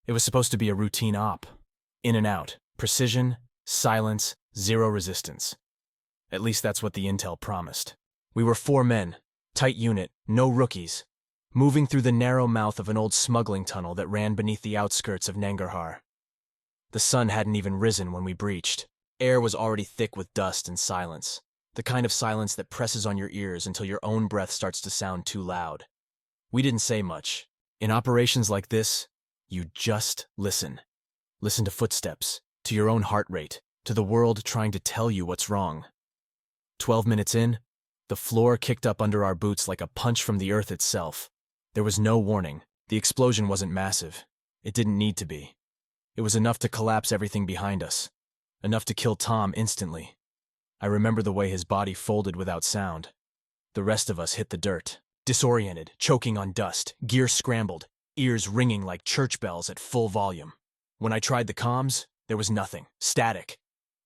It was supposed to be a routine op. In and out. Precision, silence, zero resistance. At least that's what the intel promised. We were 4 men, tight unit, no rookies, moving through the narrow mouth of an old smuggling tunnel that ran beneath the outskirts of Nangarhar. The sun hadn't even risen when we breached. Air was already thick with dust and silence, the kind of silence that presses on your ears until your own breath starts to sound too loud. We didn't say much. In operations like this, you just listen. Listen to footsteps, to your own heart rate, to the world trying to tell you what's wrong. 12 minutes in, the floor kicked up under our boots like a punch from the earth itself. There was no warning. The explosion wasn't massive. It didn't need to be. It was enough to collapse everything behind us. Enough to kill Tom instantly. I remember the way his body folded without sound. The rest of us hit the dirt, disoriented, choking on dust, gear scrambled, ears ringing like church bells at full volume. When I tried the comms, there was nothing. Static.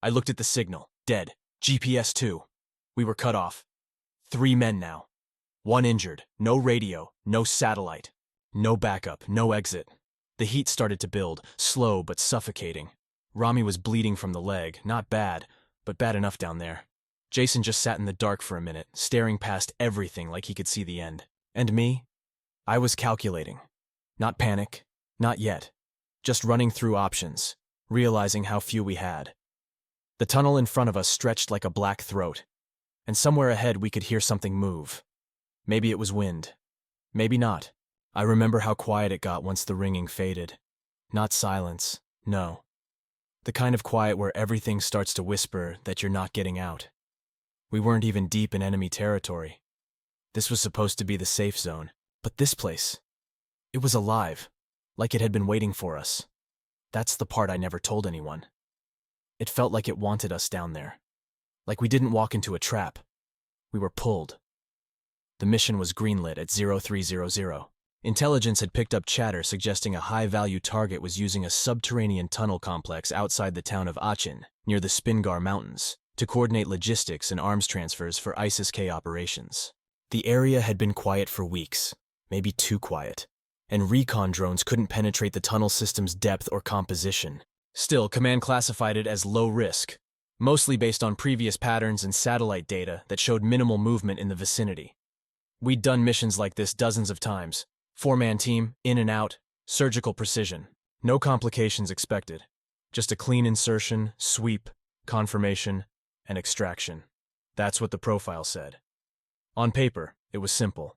I looked at the signal. Dead. GPS too. We were cut off. 3 men now. 1 injured. No radio. No satellite. No backup. No exit. The heat started to build, slow but suffocating. Rami was bleeding from the leg. Not bad, but bad enough down there. Jason just sat in the dark for a minute, staring past everything like he could see the end. And me? I was calculating. Not panic. Not yet. Just running through options, realizing how few we had. The tunnel in front of us stretched like a black throat, and somewhere ahead we could hear something move. Maybe it was wind. Maybe not. I remember how quiet it got once the ringing faded. Not silence, no. The kind of quiet where everything starts to whisper that you're not getting out. We weren't even deep in enemy territory. This was supposed to be the safe zone, but this place, it was alive. Like it had been waiting for us. That's the part I never told anyone. It felt like it wanted us down there. Like we didn't walk into a trap. We were pulled. The mission was greenlit at 0300. Intelligence had picked up chatter suggesting a high-value target was using a subterranean tunnel complex outside the town of Achin, near the Spingar Mountains, to coordinate logistics and arms transfers for ISIS-K operations. The area had been quiet for weeks, maybe too quiet. And recon drones couldn't penetrate the tunnel system's depth or composition. Still, Command classified it as low risk, mostly based on previous patterns and satellite data that showed minimal movement in the vicinity. We'd done missions like this dozens of times. 4-man team, in and out, surgical precision. No complications expected. Just a clean insertion, sweep, confirmation, and extraction. That's what the profile said. On paper, it was simple.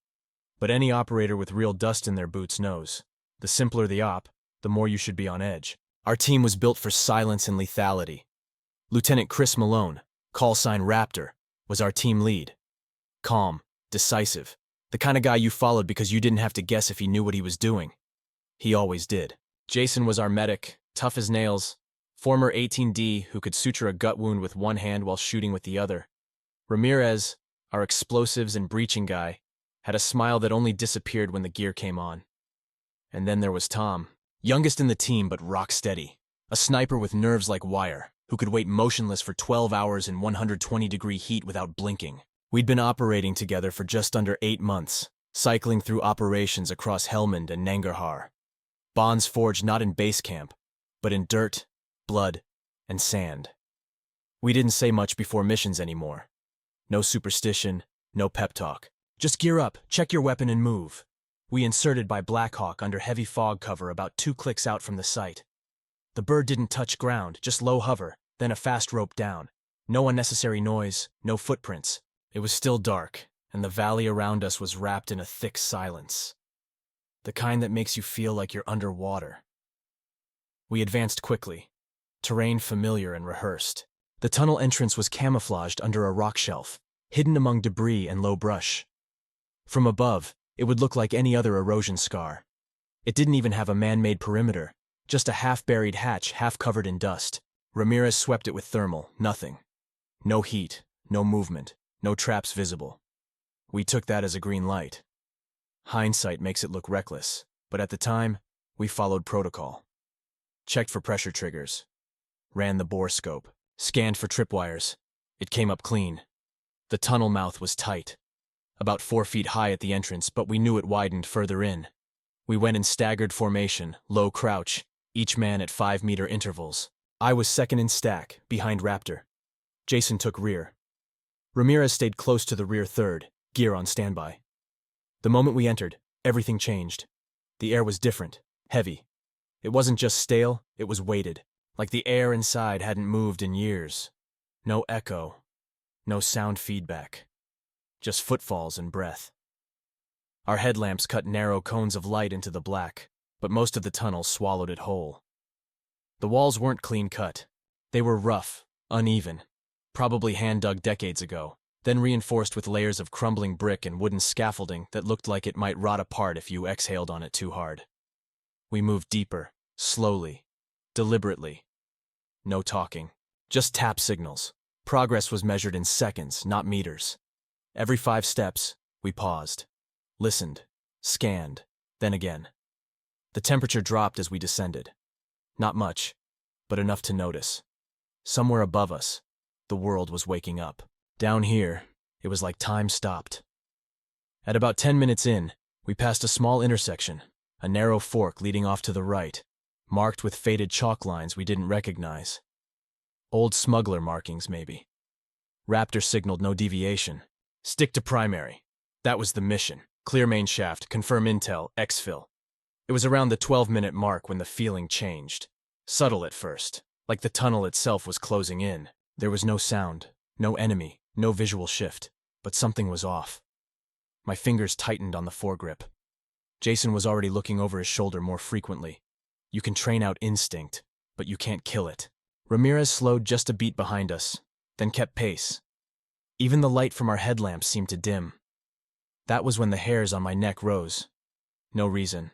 But any operator with real dust in their boots knows. The simpler the op, the more you should be on edge. Our team was built for silence and lethality. Lieutenant Chris Malone, call sign Raptor, was our team lead. Calm, decisive, the kind of guy you followed because you didn't have to guess if he knew what he was doing. He always did. Jason was our medic, tough as nails, former 18D who could suture a gut wound with one hand while shooting with the other. Ramirez, our explosives and breaching guy, had a smile that only disappeared when the gear came on. And then there was Tom, youngest in the team but rock steady, a sniper with nerves like wire, who could wait motionless for 12 hours in 120-degree heat without blinking. We'd been operating together for just under 8 months, cycling through operations across Helmand and Nangarhar. Bonds forged not in base camp, but in dirt, blood, and sand. We didn't say much before missions anymore. No superstition, no pep talk. Just gear up, check your weapon and move. We inserted by Blackhawk under heavy fog cover about 2 clicks out from the site. The bird didn't touch ground, just low hover, then a fast rope down. No unnecessary noise, no footprints. It was still dark, and the valley around us was wrapped in a thick silence. The kind that makes you feel like you're underwater. We advanced quickly, terrain familiar and rehearsed. The tunnel entrance was camouflaged under a rock shelf, hidden among debris and low brush. From above, it would look like any other erosion scar. It didn't even have a man-made perimeter, just a half-buried hatch half-covered in dust. Ramirez swept it with thermal, nothing. No heat, no movement, no traps visible. We took that as a green light. Hindsight makes it look reckless, but at the time, we followed protocol. Checked for pressure triggers. Ran the bore scope. Scanned for tripwires. It came up clean. The tunnel mouth was tight. About 4 feet high at the entrance, but we knew it widened further in. We went in staggered formation, low crouch, each man at 5-meter intervals. I was second in stack, behind Raptor. Jason took rear. Ramirez stayed close to the rear third, gear on standby. The moment we entered, everything changed. The air was different, heavy. It wasn't just stale, it was weighted, like the air inside hadn't moved in years. No echo, no sound feedback, just footfalls and breath. Our headlamps cut narrow cones of light into the black, but most of the tunnel swallowed it whole. The walls weren't clean-cut. They were rough, uneven, probably hand-dug decades ago, then reinforced with layers of crumbling brick and wooden scaffolding that looked like it might rot apart if you exhaled on it too hard. We moved deeper, slowly, deliberately. No talking, just tap signals. Progress was measured in seconds, not meters. Every 5 steps, we paused, listened, scanned, then again. The temperature dropped as we descended. Not much, but enough to notice. Somewhere above us, the world was waking up. Down here, it was like time stopped. At about 10 minutes in, we passed a small intersection, a narrow fork leading off to the right, marked with faded chalk lines we didn't recognize. Old smuggler markings, maybe. Raptor signaled no deviation. Stick to primary. That was the mission. Clear main shaft, confirm intel, exfil. It was around the 12-minute mark when the feeling changed. Subtle at first, like the tunnel itself was closing in. There was no sound, no enemy, no visual shift, but something was off. My fingers tightened on the foregrip. Jason was already looking over his shoulder more frequently. You can train out instinct, but you can't kill it. Ramirez slowed just a beat behind us, then kept pace. Even the light from our headlamps seemed to dim. That was when the hairs on my neck rose. No reason.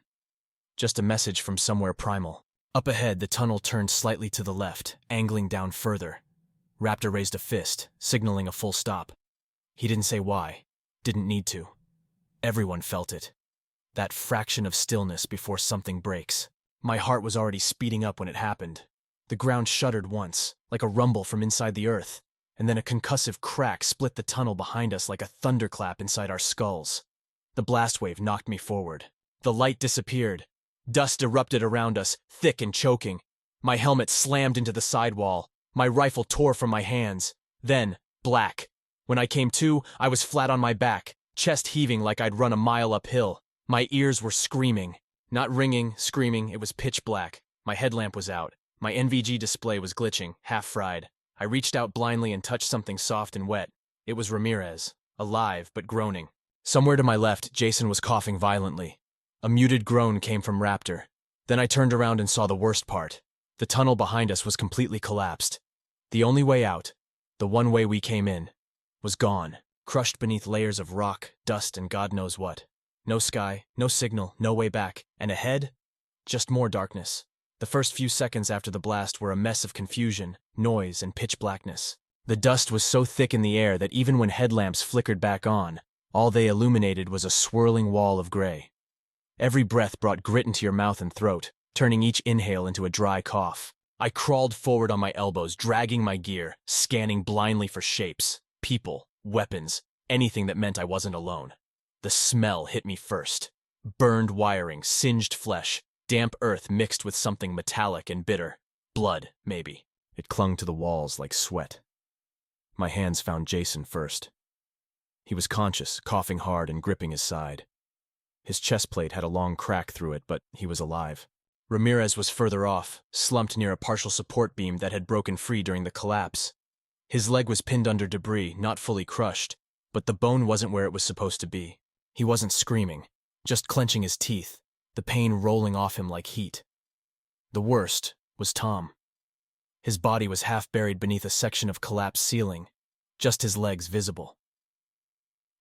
Just a message from somewhere primal. Up ahead, the tunnel turned slightly to the left, angling down further. Raptor raised a fist, signaling a full stop. He didn't say why. Didn't need to. Everyone felt it. That fraction of stillness before something breaks. My heart was already speeding up when it happened. The ground shuddered once, like a rumble from inside the earth, and then a concussive crack split the tunnel behind us like a thunderclap inside our skulls. The blast wave knocked me forward. The light disappeared. Dust erupted around us, thick and choking. My helmet slammed into the sidewall. My rifle tore from my hands. Then, black. When I came to, I was flat on my back, chest heaving like I'd run a mile uphill. My ears were screaming. Not ringing, screaming, it was pitch black. My headlamp was out. My NVG display was glitching, half fried. I reached out blindly and touched something soft and wet. It was Ramirez, alive but groaning. Somewhere to my left, Jason was coughing violently. A muted groan came from Raptor. Then I turned around and saw the worst part. The tunnel behind us was completely collapsed. The only way out, the one way we came in, was gone, crushed beneath layers of rock, dust, and God knows what. No sky, no signal, no way back, and ahead, just more darkness. The first few seconds after the blast were a mess of confusion, noise, and pitch blackness. The dust was so thick in the air that even when headlamps flickered back on, all they illuminated was a swirling wall of gray. Every breath brought grit into your mouth and throat, turning each inhale into a dry cough. I crawled forward on my elbows, dragging my gear, scanning blindly for shapes, people, weapons, anything that meant I wasn't alone. The smell hit me first. Burned wiring, singed flesh, damp earth mixed with something metallic and bitter. Blood, maybe. It clung to the walls like sweat. My hands found Jason first. He was conscious, coughing hard and gripping his side. His chest plate had a long crack through it, but he was alive. Ramirez was further off, slumped near a partial support beam that had broken free during the collapse. His leg was pinned under debris, not fully crushed, but the bone wasn't where it was supposed to be. He wasn't screaming, just clenching his teeth, the pain rolling off him like heat. The worst was Tom. His body was half buried beneath a section of collapsed ceiling, just his legs visible.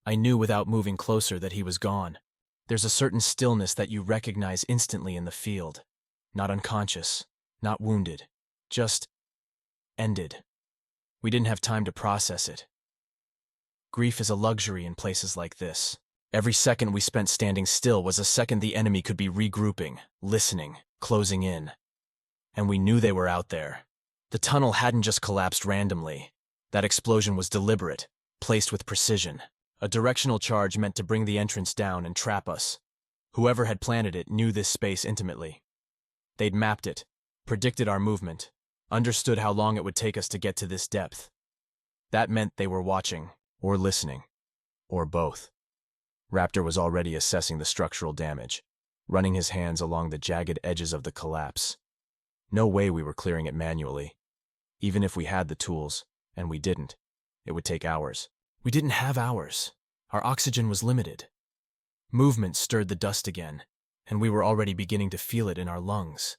I knew without moving closer that he was gone. There's a certain stillness that you recognize instantly in the field. Not unconscious, not wounded, just ended. We didn't have time to process it. Grief is a luxury in places like this. Every second we spent standing still was a second the enemy could be regrouping, listening, closing in. And we knew they were out there. The tunnel hadn't just collapsed randomly. That explosion was deliberate, placed with precision. A directional charge meant to bring the entrance down and trap us. Whoever had planted it knew this space intimately. They'd mapped it, predicted our movement, understood how long it would take us to get to this depth. That meant they were watching, or listening, or both. Raptor was already assessing the structural damage, running his hands along the jagged edges of the collapse. No way we were clearing it manually. Even if we had the tools, and we didn't, it would take hours. We didn't have hours. Our oxygen was limited. Movement stirred the dust again, and we were already beginning to feel it in our lungs.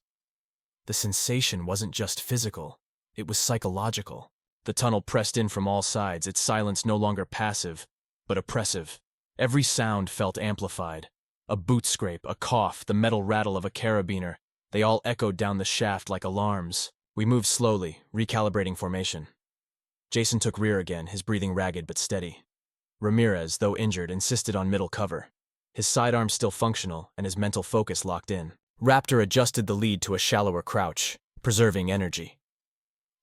The sensation wasn't just physical, it was psychological. The tunnel pressed in from all sides, its silence no longer passive, but oppressive. Every sound felt amplified. A boot scrape, a cough, the metal rattle of a carabiner, they all echoed down the shaft like alarms. We moved slowly, recalibrating formation. Jason took rear again, his breathing ragged but steady. Ramirez, though injured, insisted on middle cover. His sidearms still functional, and his mental focus locked in. Raptor adjusted the lead to a shallower crouch, preserving energy.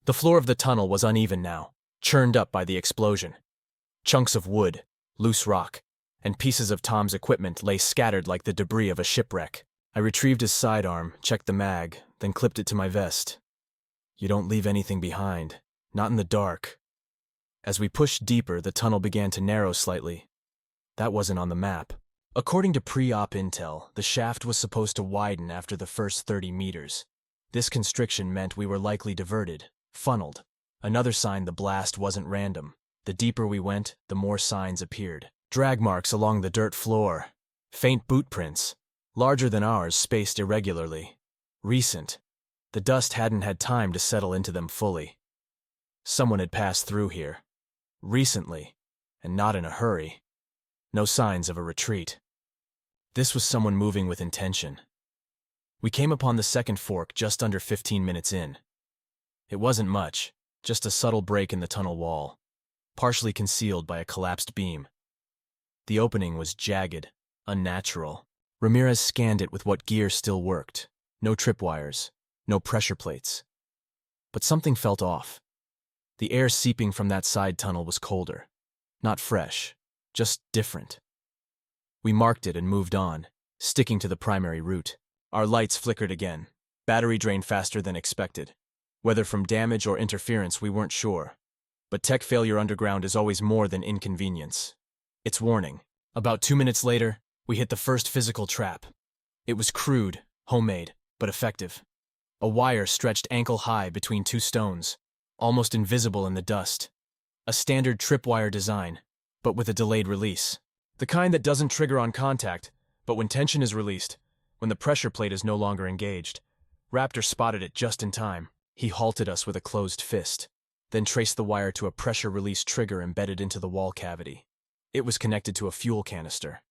The floor of the tunnel was uneven now, churned up by the explosion. Chunks of wood, loose rock, and pieces of Tom's equipment lay scattered like the debris of a shipwreck. I retrieved his sidearm, checked the mag, then clipped it to my vest. You don't leave anything behind, not in the dark. As we pushed deeper, the tunnel began to narrow slightly. That wasn't on the map. According to pre-op intel, the shaft was supposed to widen after the first 30 meters. This constriction meant we were likely diverted, funneled. Another sign the blast wasn't random. The deeper we went, the more signs appeared. Drag marks along the dirt floor. Faint boot prints, larger than ours, spaced irregularly. Recent. The dust hadn't had time to settle into them fully. Someone had passed through here. Recently, and not in a hurry. No signs of a retreat. This was someone moving with intention. We came upon the second fork just under 15 minutes in. It wasn't much, just a subtle break in the tunnel wall, partially concealed by a collapsed beam. The opening was jagged, unnatural. Ramirez scanned it with what gear still worked. No tripwires, no pressure plates. But something felt off. The air seeping from that side tunnel was colder. Not fresh, just different. We marked it and moved on, sticking to the primary route. Our lights flickered again. Battery drained faster than expected. Whether from damage or interference, we weren't sure. But tech failure underground is always more than inconvenience. It's warning. About 2 minutes later, we hit the first physical trap. It was crude, homemade, but effective. A wire stretched ankle-high between two stones, almost invisible in the dust. A standard tripwire design, but with a delayed release. The kind that doesn't trigger on contact, but when tension is released, when the pressure plate is no longer engaged. Raptor spotted it just in time. He halted us with a closed fist, then traced the wire to a pressure-release trigger embedded into the wall cavity. It was connected to a fuel canister.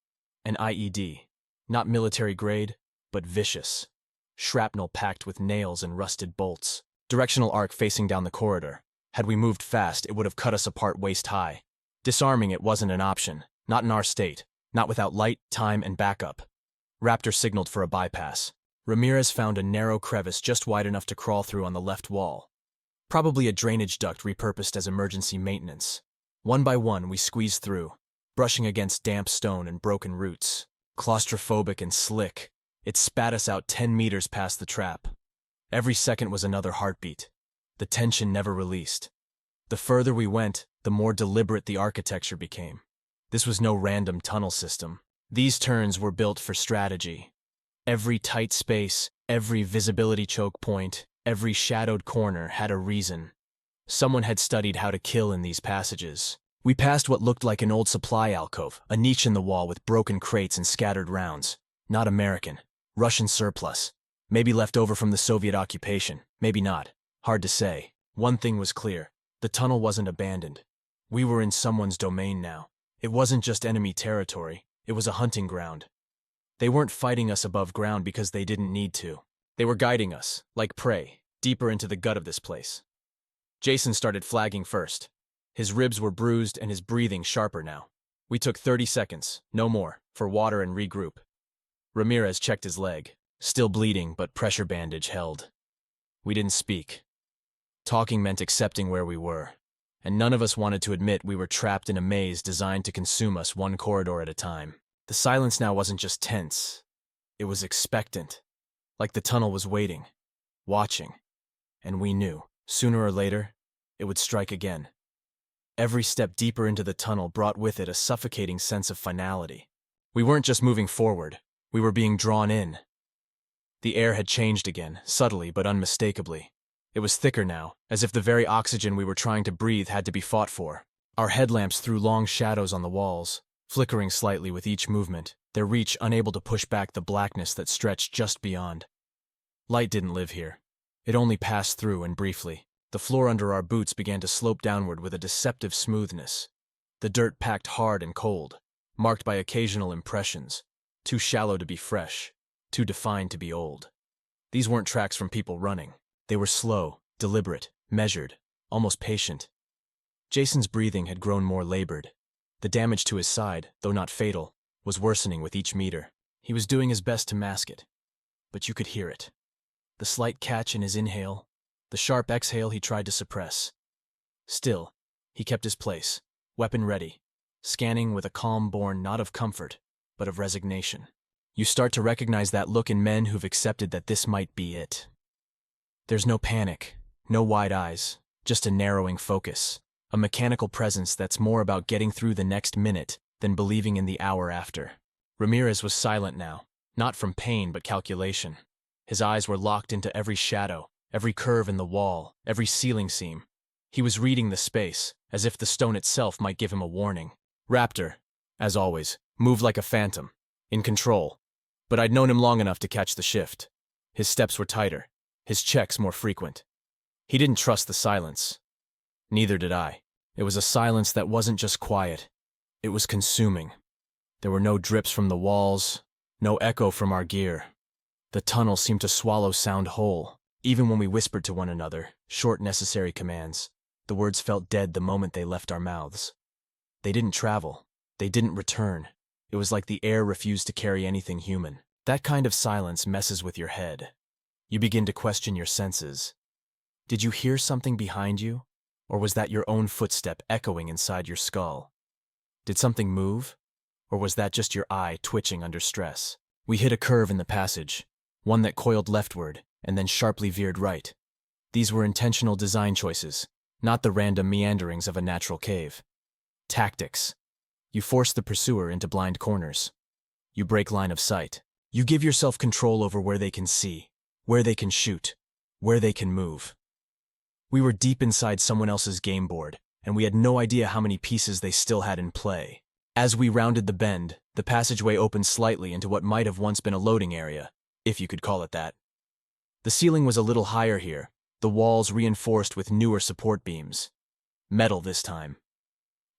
An IED. Not military grade, but vicious. Shrapnel packed with nails and rusted bolts. Directional arc facing down the corridor. Had we moved fast, it would have cut us apart waist-high. Disarming it wasn't an option. Not in our state. Not without light, time, and backup. Raptor signaled for a bypass. Ramirez found a narrow crevice just wide enough to crawl through on the left wall. Probably a drainage duct repurposed as emergency maintenance. One by one, we squeezed through, brushing against damp stone and broken roots. Claustrophobic and slick, it spat us out 10 meters past the trap. Every second was another heartbeat. The tension never released. The further we went, the more deliberate the architecture became. This was no random tunnel system. These turns were built for strategy. Every tight space, every visibility choke point, every shadowed corner had a reason. Someone had studied how to kill in these passages. We passed what looked like an old supply alcove, a niche in the wall with broken crates and scattered rounds. Not American. Russian surplus. Maybe left over from the Soviet occupation. Maybe not. Hard to say. One thing was clear. The tunnel wasn't abandoned. We were in someone's domain now. It wasn't just enemy territory. It was a hunting ground. They weren't fighting us above ground because they didn't need to. They were guiding us, like prey, deeper into the gut of this place. Jason started flagging first. His ribs were bruised and his breathing sharper now. We took 30 seconds, no more, for water and regroup. Ramirez checked his leg. Still bleeding, but pressure bandage held. We didn't speak. Talking meant accepting where we were, and none of us wanted to admit we were trapped in a maze designed to consume us one corridor at a time. The silence now wasn't just tense. It was expectant, like the tunnel was waiting. watching. And we knew, sooner or later, it would strike again. Every step deeper into the tunnel brought with it a suffocating sense of finality. We weren't just moving forward, we were being drawn in. The air had changed again, subtly but unmistakably. It was thicker now, as if the very oxygen we were trying to breathe had to be fought for. Our headlamps threw long shadows on the walls, flickering slightly with each movement, their reach unable to push back the blackness that stretched just beyond. Light didn't live here. It only passed through, and briefly. The floor under our boots began to slope downward with a deceptive smoothness. The dirt packed hard and cold, marked by occasional impressions, too shallow to be fresh, too defined to be old. These weren't tracks from people running. They were slow, deliberate, measured, almost patient. Jason's breathing had grown more labored. The damage to his side, though not fatal, was worsening with each meter. He was doing his best to mask it, but you could hear it. The slight catch in his inhale, the sharp exhale he tried to suppress. Still, he kept his place, weapon ready, scanning with a calm born not of comfort, but of resignation. You start to recognize that look in men who've accepted that this might be it. There's no panic, no wide eyes, just a narrowing focus, a mechanical presence that's more about getting through the next minute than believing in the hour after. Ramirez was silent now, not from pain but calculation. His eyes were locked into every shadow, every curve in the wall, every ceiling seam. He was reading the space, as if the stone itself might give him a warning. Raptor, as always, moved like a phantom, in control, but I'd known him long enough to catch the shift. His steps were tighter, his checks more frequent. He didn't trust the silence. Neither did I. It was a silence that wasn't just quiet. It was consuming. There were no drips from the walls, no echo from our gear. The tunnel seemed to swallow sound whole. Even when we whispered to one another, short necessary commands, the words felt dead the moment they left our mouths. They didn't travel. They didn't return. It was like the air refused to carry anything human. That kind of silence messes with your head. You begin to question your senses. Did you hear something behind you? Or was that your own footstep echoing inside your skull? Did something move? Or was that just your eye twitching under stress? We hit a curve in the passage, one that coiled leftward and then sharply veered right. These were intentional design choices, not the random meanderings of a natural cave. Tactics. You force the pursuer into blind corners. You break line of sight. You give yourself control over where they can see, where they can shoot, where they can move. We were deep inside someone else's game board, and we had no idea how many pieces they still had in play. As we rounded the bend, the passageway opened slightly into what might have once been a loading area, if you could call it that. The ceiling was a little higher here, the walls reinforced with newer support beams. Metal this time.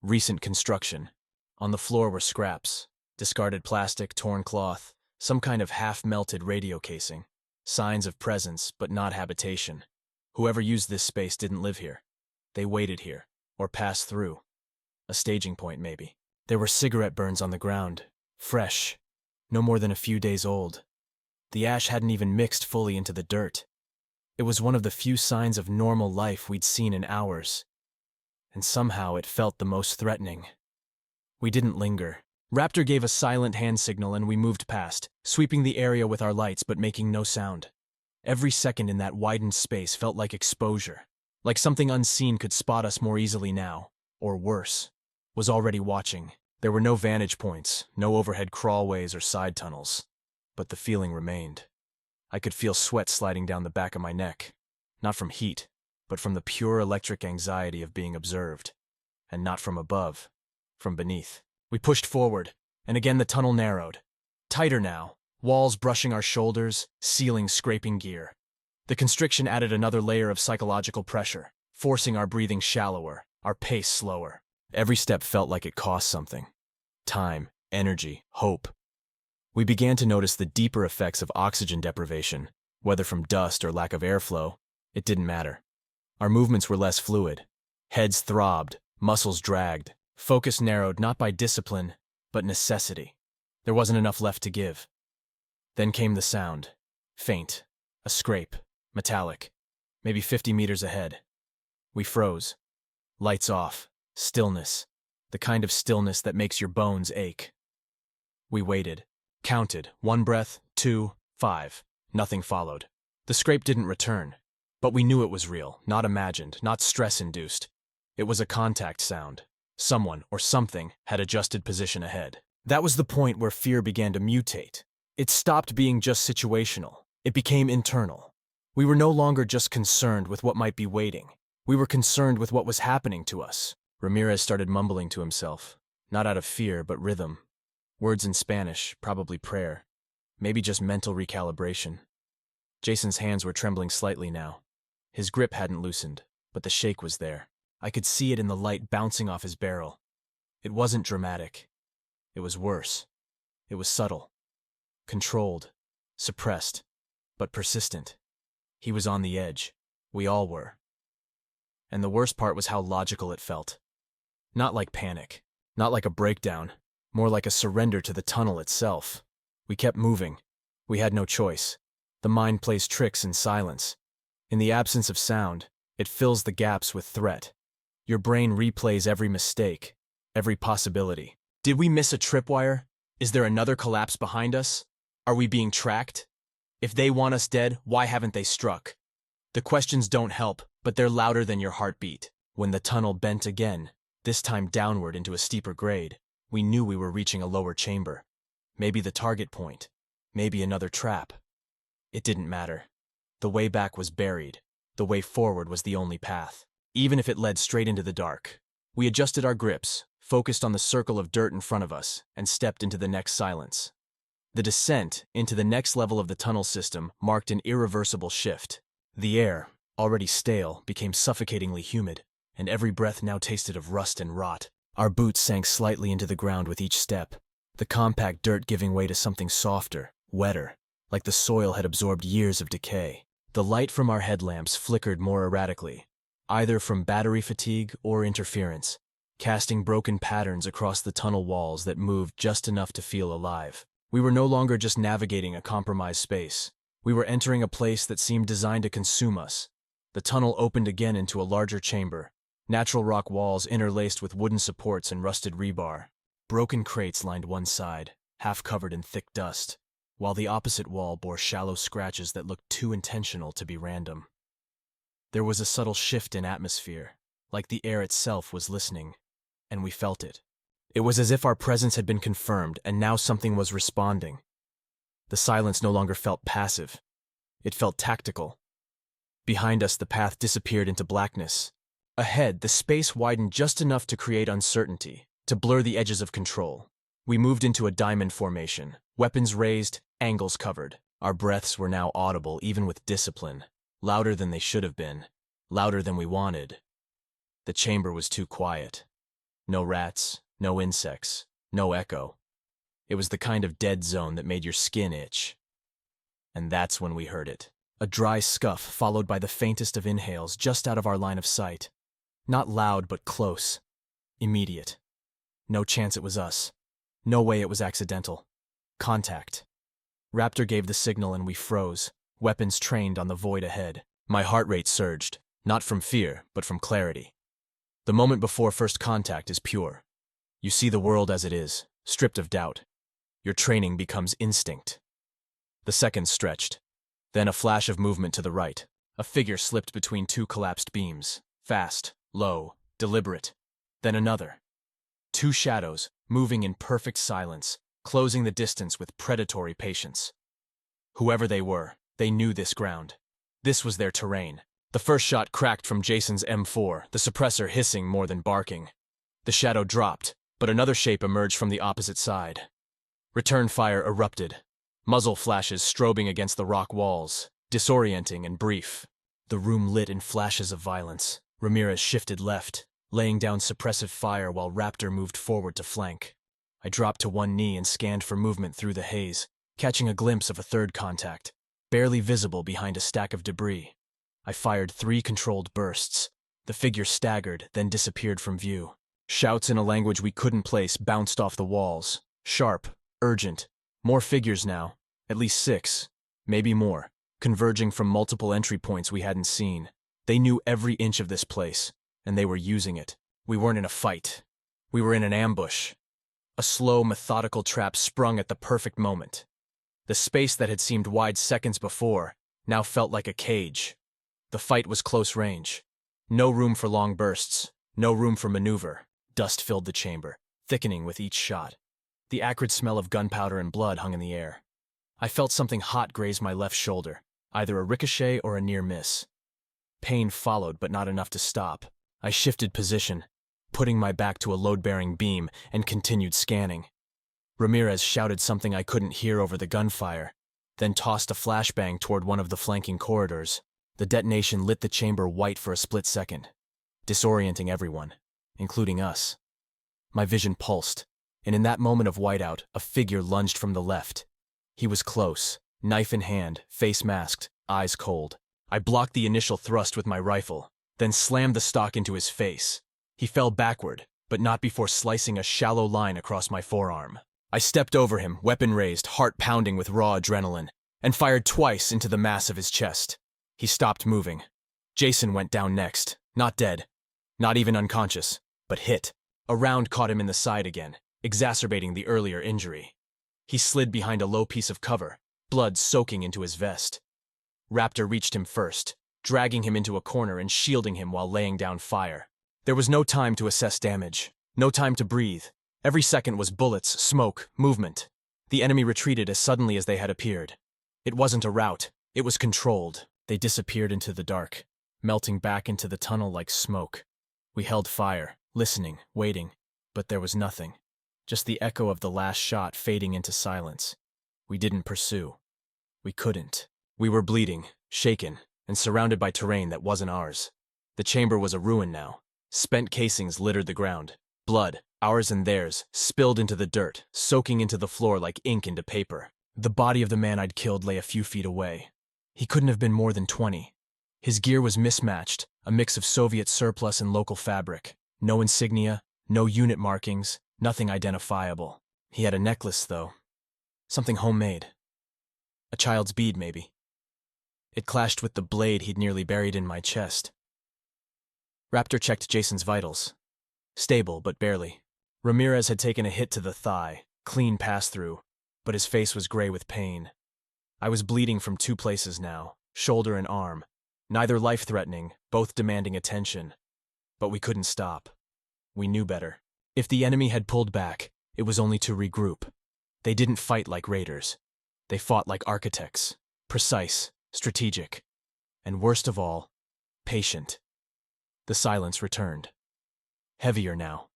Recent construction. On the floor were scraps, discarded plastic, torn cloth, some kind of half-melted radio casing. Signs of presence, but not habitation. Whoever used this space didn't live here. They waited here, or passed through. A staging point, maybe. There were cigarette burns on the ground, fresh, no more than a few days old. The ash hadn't even mixed fully into the dirt. It was one of the few signs of normal life we'd seen in hours. And somehow it felt the most threatening. We didn't linger. Raptor gave a silent hand signal and we moved past, sweeping the area with our lights but making no sound. Every second in that widened space felt like exposure, like something unseen could spot us more easily now, or worse, was already watching. There were no vantage points, no overhead crawlways or side tunnels, but the feeling remained. I could feel sweat sliding down the back of my neck, not from heat, but from the pure electric anxiety of being observed, and not from above, from beneath. We pushed forward, and again the tunnel narrowed. Tighter now, walls brushing our shoulders, ceiling scraping gear. The constriction added another layer of psychological pressure, forcing our breathing shallower, our pace slower. Every step felt like it cost something. Time, energy, hope. We began to notice the deeper effects of oxygen deprivation, whether from dust or lack of airflow. It didn't matter. Our movements were less fluid. Heads throbbed, muscles dragged. Focus narrowed not by discipline, but necessity. There wasn't enough left to give. Then came the sound. Faint. A scrape. Metallic. Maybe 50 meters ahead. We froze. Lights off. Stillness. The kind of stillness that makes your bones ache. We waited. Counted. 1 breath, 2, 5. Nothing followed. The scrape didn't return, but we knew it was real, not imagined, not stress-induced. It was a contact sound. Someone, or something, had adjusted position ahead. That was the point where fear began to mutate. It stopped being just situational. It became internal. We were no longer just concerned with what might be waiting. We were concerned with what was happening to us. Ramirez started mumbling to himself, not out of fear, but rhythm. Words in Spanish, probably prayer. Maybe just mental recalibration. Jason's hands were trembling slightly now. His grip hadn't loosened, but the shake was there. I could see it in the light bouncing off his barrel. It wasn't dramatic. It was worse. It was subtle. Controlled. Suppressed. But persistent. He was on the edge. We all were. And the worst part was how logical it felt. Not like panic. Not like a breakdown. More like a surrender to the tunnel itself. We kept moving. We had no choice. The mind plays tricks in silence. In the absence of sound, it fills the gaps with threat. Your brain replays every mistake, every possibility. Did we miss a tripwire? Is there another collapse behind us? Are we being tracked? If they want us dead, why haven't they struck? The questions don't help, but they're louder than your heartbeat. When the tunnel bent again, this time downward into a steeper grade, we knew we were reaching a lower chamber. Maybe the target point. Maybe another trap. It didn't matter. The way back was buried. The way forward was the only path. Even if it led straight into the dark. We adjusted our grips, focused on the circle of dirt in front of us, and stepped into the next silence. The descent into the next level of the tunnel system marked an irreversible shift. The air, already stale, became suffocatingly humid, and every breath now tasted of rust and rot. Our boots sank slightly into the ground with each step, the compact dirt giving way to something softer, wetter, like the soil had absorbed years of decay. The light from our headlamps flickered more erratically, either from battery fatigue or interference, casting broken patterns across the tunnel walls that moved just enough to feel alive. We were no longer just navigating a compromised space. We were entering a place that seemed designed to consume us. The tunnel opened again into a larger chamber, natural rock walls interlaced with wooden supports and rusted rebar. Broken crates lined one side, half covered in thick dust, while the opposite wall bore shallow scratches that looked too intentional to be random. There was a subtle shift in atmosphere, like the air itself was listening, and we felt it. It was as if our presence had been confirmed, and now something was responding. The silence no longer felt passive. It felt tactical. Behind us, the path disappeared into blackness. Ahead, the space widened just enough to create uncertainty, to blur the edges of control. We moved into a diamond formation, weapons raised, angles covered. Our breaths were now audible, even with discipline, louder than they should have been, louder than we wanted. The chamber was too quiet. No rats, no insects, no echo. It was the kind of dead zone that made your skin itch. And that's when we heard it. A dry scuff followed by the faintest of inhales just out of our line of sight. Not loud, but close. Immediate. No chance it was us. No way it was accidental. Contact. Raptor gave the signal and we froze, weapons trained on the void ahead. My heart rate surged, not from fear, but from clarity. The moment before first contact is pure. You see the world as it is, stripped of doubt. Your training becomes instinct. The seconds stretched. Then a flash of movement to the right. A figure slipped between two collapsed beams. Fast, low, deliberate. Then another. Two shadows, moving in perfect silence, closing the distance with predatory patience. Whoever they were, they knew this ground. This was their terrain. The first shot cracked from Jason's M4, the suppressor hissing more than barking. The shadow dropped, but another shape emerged from the opposite side. Return fire erupted. Muzzle flashes strobing against the rock walls, disorienting and brief. The room lit in flashes of violence. Ramirez shifted left, laying down suppressive fire while Raptor moved forward to flank. I dropped to one knee and scanned for movement through the haze, catching a glimpse of a third contact, barely visible behind a stack of debris. I fired 3 controlled bursts. The figure staggered, then disappeared from view. Shouts in a language we couldn't place bounced off the walls. Sharp, urgent. More figures now, at least 6, maybe more, converging from multiple entry points we hadn't seen. They knew every inch of this place, and they were using it. We weren't in a fight. We were in an ambush. A slow, methodical trap sprung at the perfect moment. The space that had seemed wide seconds before, now felt like a cage. The fight was close range. No room for long bursts, no room for maneuver. Dust filled the chamber, thickening with each shot. The acrid smell of gunpowder and blood hung in the air. I felt something hot graze my left shoulder, either a ricochet or a near miss. Pain followed, but not enough to stop. I shifted position, putting my back to a load-bearing beam, and continued scanning. Ramirez shouted something I couldn't hear over the gunfire, then tossed a flashbang toward one of the flanking corridors. The detonation lit the chamber white for a split second, disorienting everyone, including us. My vision pulsed, and in that moment of whiteout, a figure lunged from the left. He was close, knife in hand, face masked, eyes cold. I blocked the initial thrust with my rifle, then slammed the stock into his face. He fell backward, but not before slicing a shallow line across my forearm. I stepped over him, weapon raised, heart pounding with raw adrenaline, and fired twice into the mass of his chest. He stopped moving. Jason went down next, not dead, not even unconscious, but hit. A round caught him in the side again, exacerbating the earlier injury. He slid behind a low piece of cover, blood soaking into his vest. Raptor reached him first, dragging him into a corner and shielding him while laying down fire. There was no time to assess damage, no time to breathe. Every second was bullets, smoke, movement. The enemy retreated as suddenly as they had appeared. It wasn't a rout, it was controlled. They disappeared into the dark, melting back into the tunnel like smoke. We held fire, listening, waiting, but there was nothing. Just the echo of the last shot fading into silence. We didn't pursue. We couldn't. We were bleeding, shaken, and surrounded by terrain that wasn't ours. The chamber was a ruin now. Spent casings littered the ground. Blood, ours and theirs, spilled into the dirt, soaking into the floor like ink into paper. The body of the man I'd killed lay a few feet away. He couldn't have been more than 20. His gear was mismatched, a mix of Soviet surplus and local fabric. No insignia, no unit markings, nothing identifiable. He had a necklace, though. Something homemade. A child's bead, maybe. It clashed with the blade he'd nearly buried in my chest. Raptor checked Jason's vitals. Stable, but barely. Ramirez had taken a hit to the thigh, clean pass-through, but his face was gray with pain. I was bleeding from 2 places now, shoulder and arm. Neither life-threatening, both demanding attention. But we couldn't stop. We knew better. If the enemy had pulled back, it was only to regroup. They didn't fight like raiders. They fought like architects. Precise, strategic, and worst of all, patient. The silence returned. Heavier now.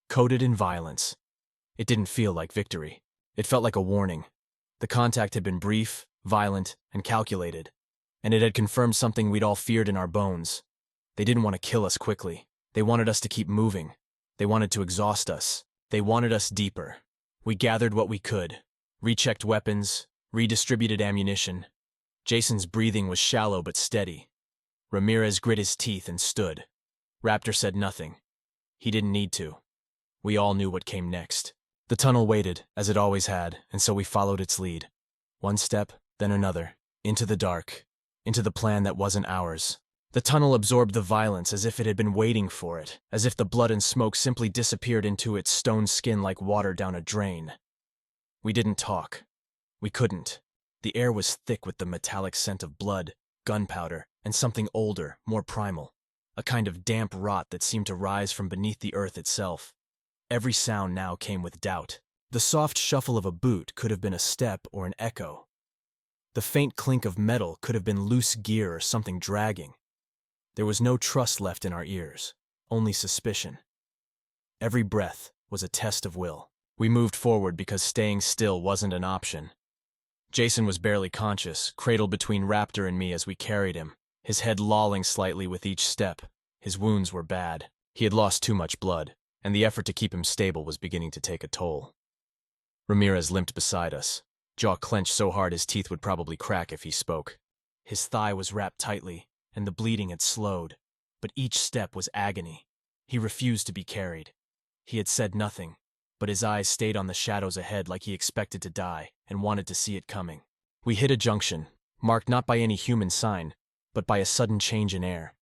Coated in violence. It didn't feel like victory. It felt like a warning. The contact had been brief, violent, and calculated, and it had confirmed something we'd all feared in our bones. They didn't want to kill us quickly. They wanted us to keep moving. They wanted to exhaust us. They wanted us deeper. We gathered what we could, rechecked weapons, redistributed ammunition. Jason's breathing was shallow but steady. Ramirez grit his teeth and stood. Raptor said nothing. He didn't need to. We all knew what came next. The tunnel waited, as it always had, and so we followed its lead. One step, then another, into the dark, into the plan that wasn't ours. The tunnel absorbed the violence as if it had been waiting for it, as if the blood and smoke simply disappeared into its stone skin like water down a drain. We didn't talk. We couldn't. The air was thick with the metallic scent of blood, gunpowder, and something older, more primal. A kind of damp rot that seemed to rise from beneath the earth itself. Every sound now came with doubt. The soft shuffle of a boot could have been a step or an echo. The faint clink of metal could have been loose gear or something dragging. There was no trust left in our ears, only suspicion. Every breath was a test of will. We moved forward because staying still wasn't an option. Jason was barely conscious, cradled between Raptor and me as we carried him, his head lolling slightly with each step. His wounds were bad. He had lost too much blood, and the effort to keep him stable was beginning to take a toll. Ramirez limped beside us, jaw clenched so hard his teeth would probably crack if he spoke. His thigh was wrapped tightly, and the bleeding had slowed, but each step was agony. He refused to be carried. He had said nothing, but his eyes stayed on the shadows ahead like he expected to die and wanted to see it coming. We hit a junction, marked not by any human sign, but by a sudden change in air.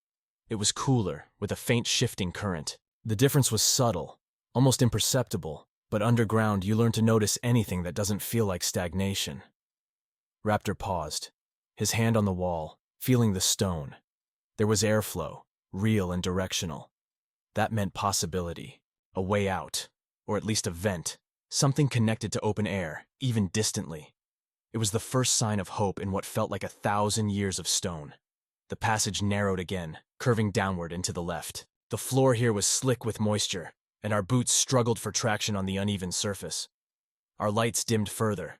It was cooler, with a faint shifting current. The difference was subtle, almost imperceptible, but underground you learn to notice anything that doesn't feel like stagnation. Raptor paused, his hand on the wall, feeling the stone. There was airflow, real and directional. That meant possibility, a way out, or at least a vent, something connected to open air, even distantly. It was the first sign of hope in what felt like 1,000 years of stone. The passage narrowed again, curving downward and to the left. The floor here was slick with moisture, and our boots struggled for traction on the uneven surface. Our lights dimmed further.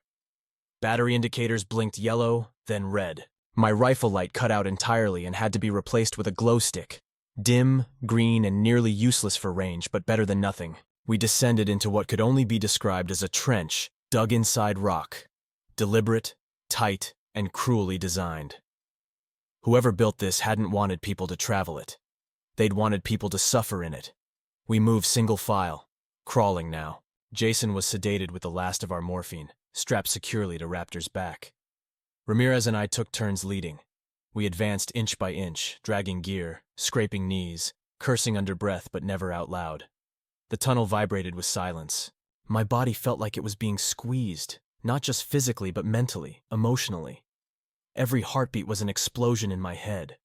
Battery indicators blinked yellow, then red. My rifle light cut out entirely and had to be replaced with a glow stick. Dim, green, and nearly useless for range, but better than nothing. We descended into what could only be described as a trench dug inside rock. Deliberate, tight, and cruelly designed. Whoever built this hadn't wanted people to travel it. They'd wanted people to suffer in it. We moved single file, crawling now. Jason was sedated with the last of our morphine, strapped securely to Raptor's back. Ramirez and I took turns leading. We advanced inch by inch, dragging gear, scraping knees, cursing under breath but never out loud. The tunnel vibrated with silence. My body felt like it was being squeezed, not just physically but mentally, emotionally. Every heartbeat was an explosion in my head.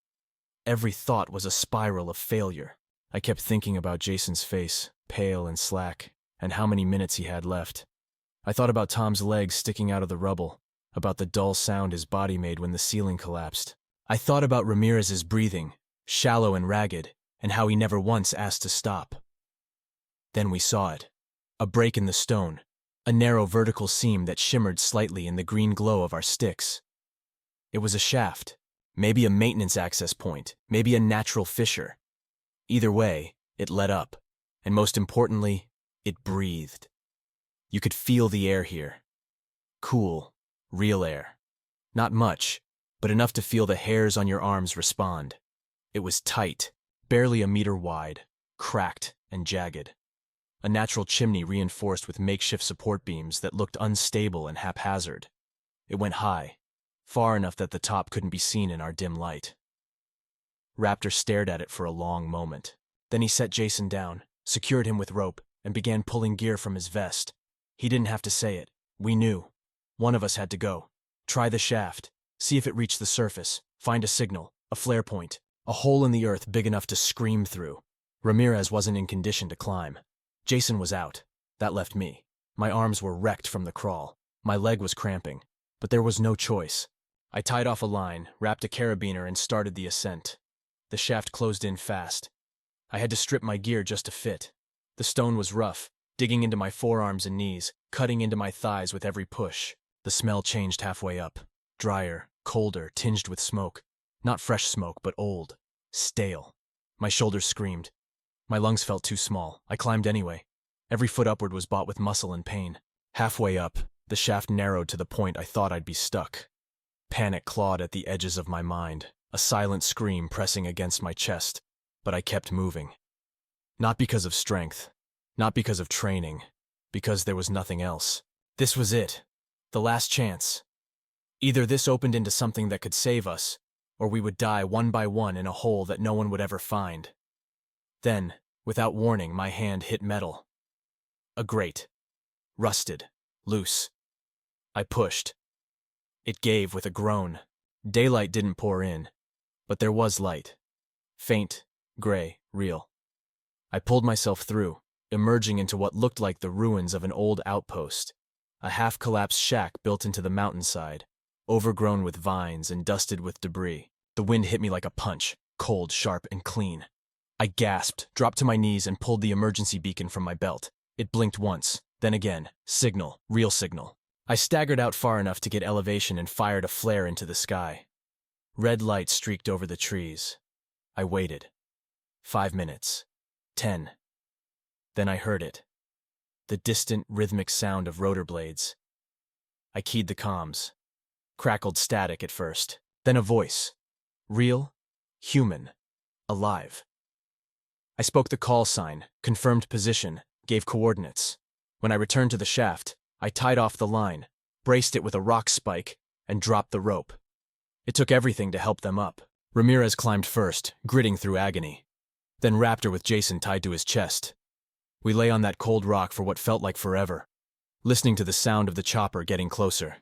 Every thought was a spiral of failure. I kept thinking about Jason's face, pale and slack, and how many minutes he had left. I thought about Tom's legs sticking out of the rubble, about the dull sound his body made when the ceiling collapsed. I thought about Ramirez's breathing, shallow and ragged, and how he never once asked to stop. Then we saw it. A break in the stone, a narrow vertical seam that shimmered slightly in the green glow of our sticks. It was a shaft, maybe a maintenance access point, maybe a natural fissure. Either way, it led up, and most importantly, it breathed. You could feel the air here. Cool, real air. Not much, but enough to feel the hairs on your arms respond. It was tight, barely a meter wide, cracked and jagged. A natural chimney reinforced with makeshift support beams that looked unstable and haphazard. It went high, far enough that the top couldn't be seen in our dim light. Raptor stared at it for a long moment. Then he set Jason down, secured him with rope, and began pulling gear from his vest. He didn't have to say it. We knew. One of us had to go. Try the shaft. See if it reached the surface. Find a signal, a flare point, a hole in the earth big enough to scream through. Ramirez wasn't in condition to climb. Jason was out. That left me. My arms were wrecked from the crawl. My leg was cramping. But there was no choice. I tied off a line, wrapped a carabiner, and started the ascent. The shaft closed in fast. I had to strip my gear just to fit. The stone was rough, digging into my forearms and knees, cutting into my thighs with every push. The smell changed halfway up. Drier, colder, tinged with smoke. Not fresh smoke, but old. Stale. My shoulders screamed. My lungs felt too small. I climbed anyway. Every foot upward was bought with muscle and pain. Halfway up, the shaft narrowed to the point I thought I'd be stuck. Panic clawed at the edges of my mind, a silent scream pressing against my chest, but I kept moving. Not because of strength, not because of training, because there was nothing else. This was it, the last chance. Either this opened into something that could save us, or we would die one by one in a hole that no one would ever find. Then, without warning, my hand hit metal. A grate. Rusted. Loose. I pushed. It gave with a groan. Daylight didn't pour in, but there was light. Faint, gray, real. I pulled myself through, emerging into what looked like the ruins of an old outpost, a half-collapsed shack built into the mountainside, overgrown with vines and dusted with debris. The wind hit me like a punch, cold, sharp, and clean. I gasped, dropped to my knees, and pulled the emergency beacon from my belt. It blinked once, then again. Signal, real signal. I staggered out far enough to get elevation and fired a flare into the sky. Red light streaked over the trees. I waited. 5 minutes. 10. Then I heard it. The distant, rhythmic sound of rotor blades. I keyed the comms. Crackled static at first. Then a voice. Real, human, alive. I spoke the call sign, confirmed position, gave coordinates. When I returned to the shaft, I tied off the line, braced it with a rock spike, and dropped the rope. It took everything to help them up. Ramirez climbed first, gritting through agony. Then Raptor with Jason tied to his chest. We lay on that cold rock for what felt like forever, listening to the sound of the chopper getting closer.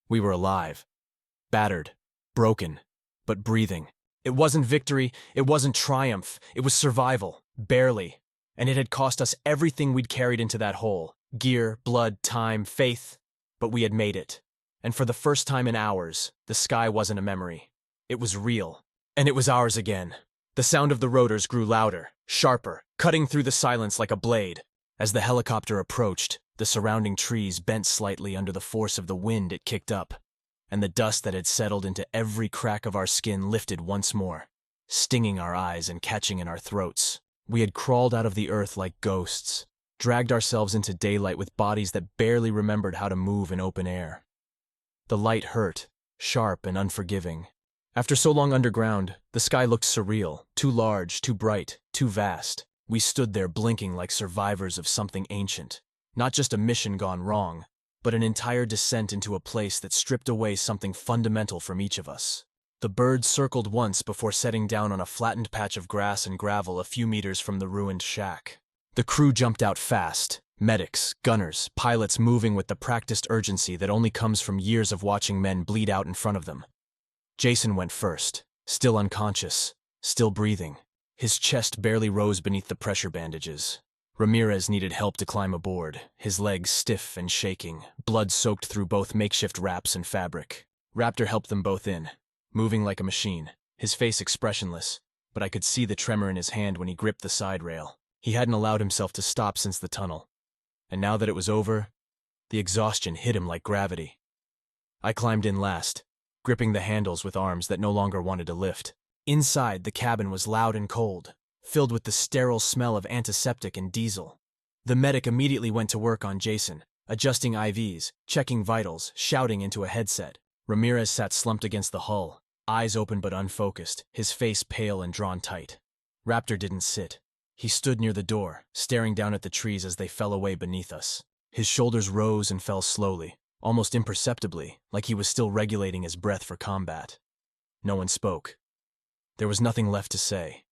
We were alive. Battered, broken, but breathing. It wasn't victory, it wasn't triumph, it was survival, barely. And it had cost us everything we'd carried into that hole: gear, blood, time, faith. But we had made it. And for the first time in hours, the sky wasn't a memory. It was real. And it was ours again. The sound of the rotors grew louder, sharper, cutting through the silence like a blade. As the helicopter approached, the surrounding trees bent slightly under the force of the wind it kicked up, and the dust that had settled into every crack of our skin lifted once more, stinging our eyes and catching in our throats. We had crawled out of the earth like ghosts, dragged ourselves into daylight with bodies that barely remembered how to move in open air. The light hurt, sharp and unforgiving. After so long underground, the sky looked surreal, too large, too bright, too vast. We stood there blinking like survivors of something ancient. Not just a mission gone wrong, but an entire descent into a place that stripped away something fundamental from each of us. The bird circled once before setting down on a flattened patch of grass and gravel a few meters from the ruined shack. The crew jumped out fast. Medics, gunners, pilots moving with the practiced urgency that only comes from years of watching men bleed out in front of them. Jason went first, still unconscious, still breathing. His chest barely rose beneath the pressure bandages. Ramirez needed help to climb aboard, his legs stiff and shaking, blood soaked through both makeshift wraps and fabric. Raptor helped them both in, moving like a machine, his face expressionless, but I could see the tremor in his hand when he gripped the side rail. He hadn't allowed himself to stop since the tunnel, and now that it was over, the exhaustion hit him like gravity. I climbed in last, gripping the handles with arms that no longer wanted to lift. Inside, the cabin was loud and cold, filled with the sterile smell of antiseptic and diesel. The medic immediately went to work on Jason, adjusting IVs, checking vitals, shouting into a headset. Ramirez sat slumped against the hull, eyes open but unfocused, his face pale and drawn tight. Raptor didn't sit. He stood near the door, staring down at the trees as they fell away beneath us. His shoulders rose and fell slowly, almost imperceptibly, like he was still regulating his breath for combat. No one spoke. There was nothing left to say.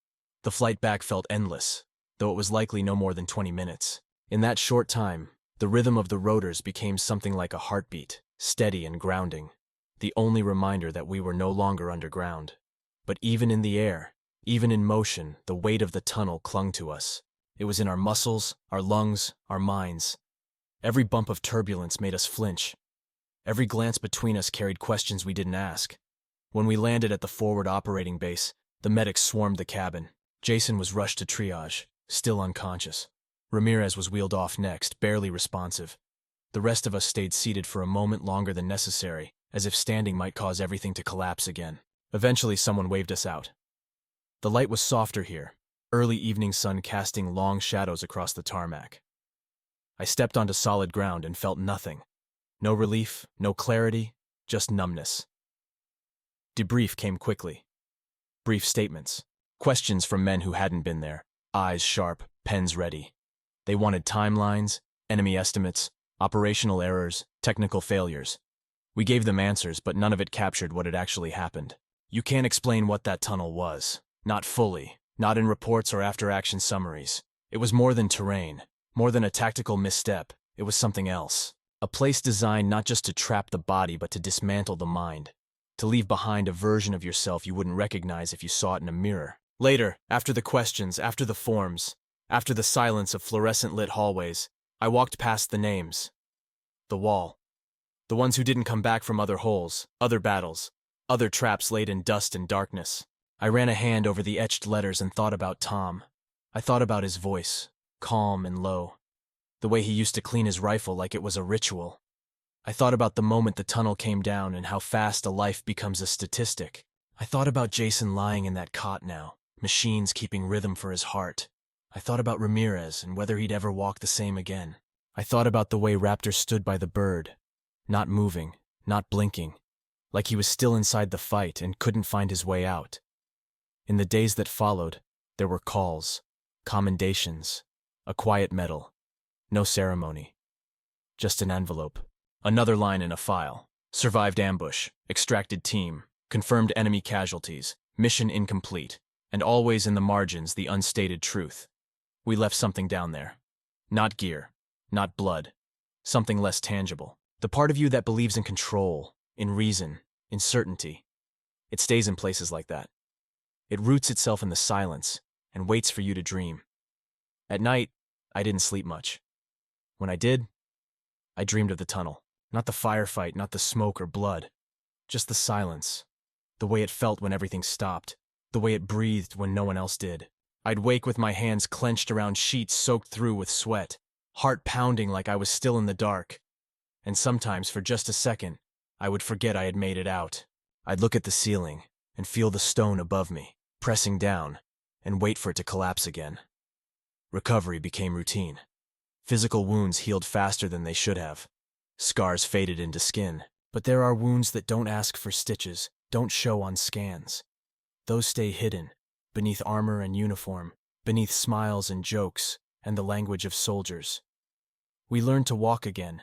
The flight back felt endless, though it was likely no more than 20 minutes. In that short time, the rhythm of the rotors became something like a heartbeat, steady and grounding, the only reminder that we were no longer underground. But even in the air, even in motion, the weight of the tunnel clung to us. It was in our muscles, our lungs, our minds. Every bump of turbulence made us flinch. Every glance between us carried questions we didn't ask. When we landed at the forward operating base, the medics swarmed the cabin. Jason was rushed to triage, still unconscious. Ramirez was wheeled off next, barely responsive. The rest of us stayed seated for a moment longer than necessary, as if standing might cause everything to collapse again. Eventually, someone waved us out. The light was softer here, early evening sun casting long shadows across the tarmac. I stepped onto solid ground and felt nothing. No relief, no clarity, just numbness. Debrief came quickly. Brief statements. Questions from men who hadn't been there, eyes sharp, pens ready. They wanted timelines, enemy estimates, operational errors, technical failures. We gave them answers, but none of it captured what had actually happened. You can't explain what that tunnel was. Not fully, not in reports or after-action summaries. It was more than terrain, more than a tactical misstep. It was something else. A place designed not just to trap the body, but to dismantle the mind. To leave behind a version of yourself you wouldn't recognize if you saw it in a mirror. Later, after the questions, after the forms, after the silence of fluorescent-lit hallways, I walked past the names. The wall. The ones who didn't come back from other holes, other battles, other traps laid in dust and darkness. I ran a hand over the etched letters and thought about Tom. I thought about his voice, calm and low. The way he used to clean his rifle like it was a ritual. I thought about the moment the tunnel came down and how fast a life becomes a statistic. I thought about Jason lying in that cot now, machines keeping rhythm for his heart. I thought about Ramirez and whether he'd ever walk the same again. I thought about the way Raptor stood by the bird, not moving, not blinking, like he was still inside the fight and couldn't find his way out. In the days that followed, there were calls, commendations, a quiet medal, no ceremony, just an envelope. Another line in a file. Survived ambush, extracted team, confirmed enemy casualties, mission incomplete, and always in the margins the unstated truth. We left something down there. Not gear, not blood, something less tangible. The part of you that believes in control, in reason, in certainty. It stays in places like that. It roots itself in the silence and waits for you to dream. At night, I didn't sleep much. When I did, I dreamed of the tunnel. Not the firefight, not the smoke or blood. Just the silence. The way it felt when everything stopped. The way it breathed when no one else did. I'd wake with my hands clenched around sheets soaked through with sweat, heart pounding like I was still in the dark. And sometimes, for just a second, I would forget I had made it out. I'd look at the ceiling and feel the stone above me, pressing down, and wait for it to collapse again. Recovery became routine. Physical wounds healed faster than they should have. Scars faded into skin. But there are wounds that don't ask for stitches, don't show on scans. Those stay hidden, beneath armor and uniform, beneath smiles and jokes, and the language of soldiers. We learned to walk again,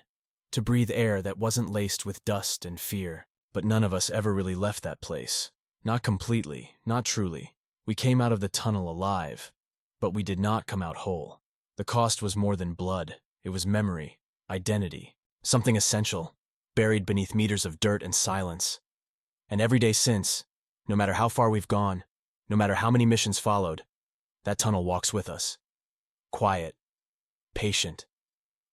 to breathe air that wasn't laced with dust and fear. But none of us ever really left that place. Not completely, not truly. We came out of the tunnel alive, but we did not come out whole. The cost was more than blood. It was memory, identity, something essential, buried beneath meters of dirt and silence. And every day since, no matter how far we've gone, no matter how many missions followed, that tunnel walks with us. Quiet, patient,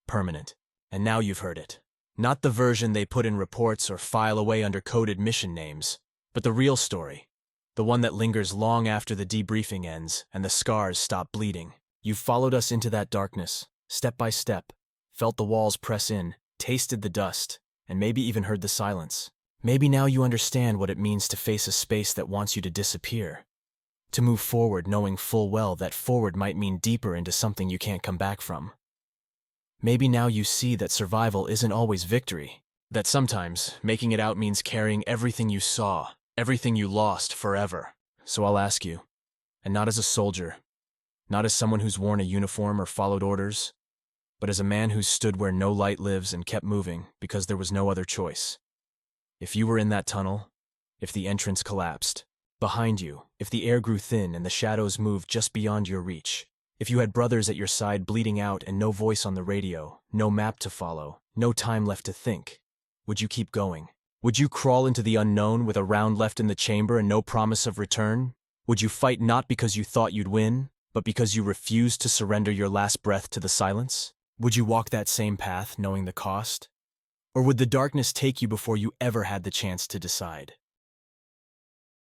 permanent. And now you've heard it. Not the version they put in reports or file away under coded mission names, but the real story. The one that lingers long after the debriefing ends and the scars stop bleeding. You've followed us into that darkness, step by step, felt the walls press in, tasted the dust, and maybe even heard the silence. Maybe now you understand what it means to face a space that wants you to disappear. To move forward knowing full well that forward might mean deeper into something you can't come back from. Maybe now you see that survival isn't always victory. That sometimes making it out means carrying everything you saw, everything you lost forever. So I'll ask you, and not as a soldier, not as someone who's worn a uniform or followed orders, but as a man who's stood where no light lives and kept moving because there was no other choice. If you were in that tunnel, if the entrance collapsed, behind you, if the air grew thin and the shadows moved just beyond your reach, if you had brothers at your side bleeding out and no voice on the radio, no map to follow, no time left to think, would you keep going? Would you crawl into the unknown with a round left in the chamber and no promise of return? Would you fight not because you thought you'd win, but because you refused to surrender your last breath to the silence? Would you walk that same path knowing the cost? Or would the darkness take you before you ever had the chance to decide?